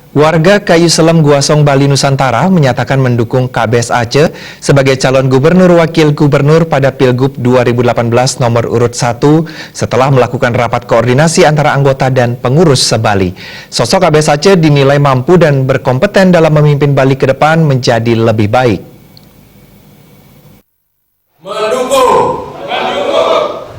Warga Kayu Selem Guasong, Bali, Nusantara menyatakan mendukung KBS Aceh sebagai calon gubernur wakil gubernur pada Pilgub 2018 nomor urut 1 setelah melakukan rapat koordinasi antara anggota dan pengurus se-Bali. Sosok KBS Aceh dinilai mampu dan berkompeten dalam memimpin Bali ke depan menjadi lebih baik.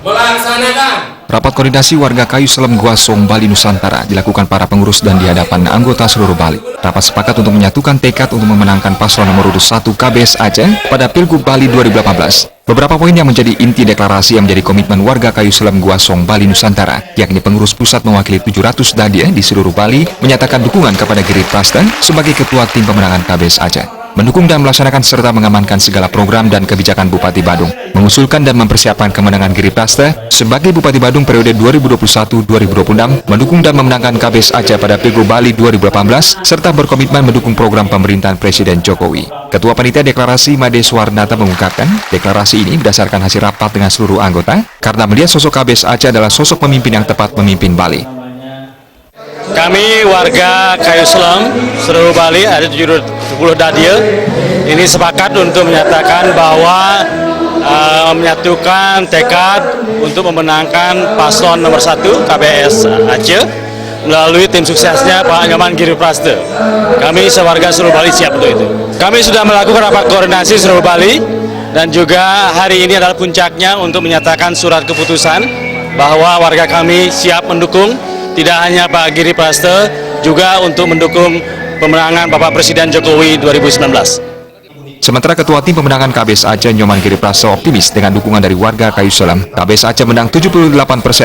Melaksanakan rapat koordinasi warga Kayu Selem Guasong, Bali, Nusantara dilakukan para pengurus dan di hadapan anggota seluruh Bali. Rapat sepakat untuk menyatukan tekad untuk memenangkan paslon nomor urut 1 KBS Aceh pada Pilgub Bali 2018. Beberapa poin yang menjadi inti deklarasi yang menjadi komitmen warga Kayu Selem Guasong, Bali, Nusantara, yakni pengurus pusat mewakili 700 dadia di seluruh Bali menyatakan dukungan kepada Giri Prasta sebagai ketua tim pemenangan KBS Aceh, mendukung dan melaksanakan serta mengamankan segala program dan kebijakan Bupati Badung, mengusulkan dan mempersiapkan kemenangan Giri Prasta sebagai Bupati Badung periode 2021-2026, mendukung dan memenangkan KBS Aceh pada Pilgub Bali 2018, serta berkomitmen mendukung program pemerintahan Presiden Jokowi. Ketua Panitia Deklarasi Made Suwarnata mengungkapkan, deklarasi ini berdasarkan hasil rapat dengan seluruh anggota, karena melihat sosok KBS Aceh adalah sosok pemimpin yang tepat memimpin Bali. Kami warga Kayu Selem seluruh Bali, ada 70 dadia, ini sepakat untuk menyatakan bahwa menyatukan tekad untuk memenangkan paslon nomor 1 KBS Aceh melalui tim suksesnya Pak Nyoman Giri Prasta. Kami sewarga seluruh Bali siap untuk itu. Kami sudah melakukan rapat koordinasi seluruh Bali dan juga hari ini adalah puncaknya untuk menyatakan surat keputusan bahwa warga kami siap mendukung tidak hanya Pak Giri Prasta, juga untuk mendukung pemenangan Bapak Presiden Jokowi 2019. Sementara Ketua Tim Pemenangan KBS Aceh Nyoman Giri Prasta optimis dengan dukungan dari warga Kayu Selem, KBS Aceh menang 78%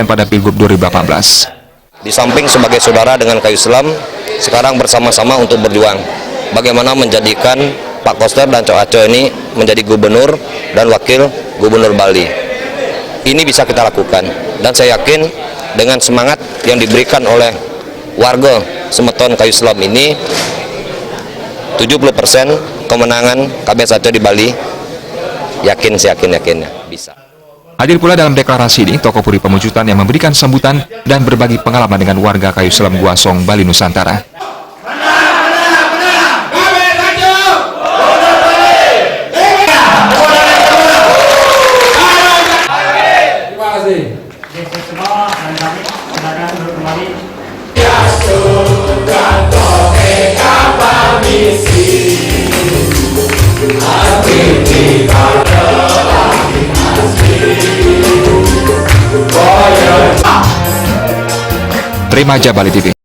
pada Pilgub 2018. Di samping sebagai saudara dengan Kayu Selem, sekarang bersama-sama untuk berjuang bagaimana menjadikan Pak Koster dan Cok Aceh ini menjadi gubernur dan wakil gubernur Bali. Ini bisa kita lakukan dan saya yakin dengan semangat yang diberikan oleh warga Semeton Kayu Selem ini, 70% kemenangan KBS Aceh di Bali, yakinnya bisa. Hadir pula dalam deklarasi ini tokoh Puri Pemujutan yang memberikan sambutan dan berbagi pengalaman dengan warga Kayu Selem Guasong, Bali, Nusantara. Terima aja Bali TV.